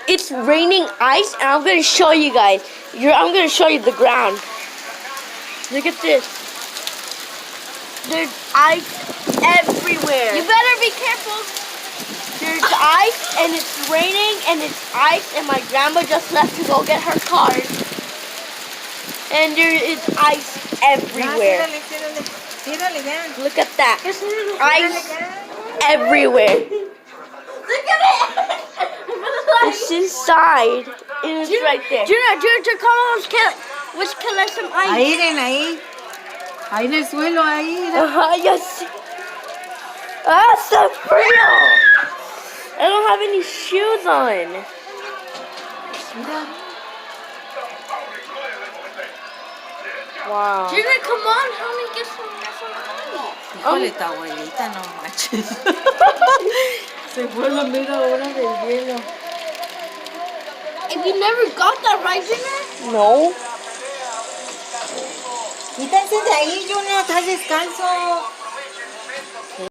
It's raining ice, and I'm gonna show you guys. I'm gonna show you the ground. Look at this. There's ice everywhere. You better be careful. There's ice, and it's raining, and it's ice, and my grandma just left to go get her cars. And there is ice everywhere. Look at that. Ice everywhere. Look at it. It's inside. It is right there. Junior, come on, let's collect some ice. Ahí, nena, ahí. Ahí en el suelo, ahí. Yes. Ah, so frío. I don't have any shoes on. Wow. Junior, come on, help me get some ice. Híjole, esta abuelita, no manches. Se fue la mera hora del hielo. If you never got that right, Junior? No. Quítense de ahí, Junior, estás descalzo.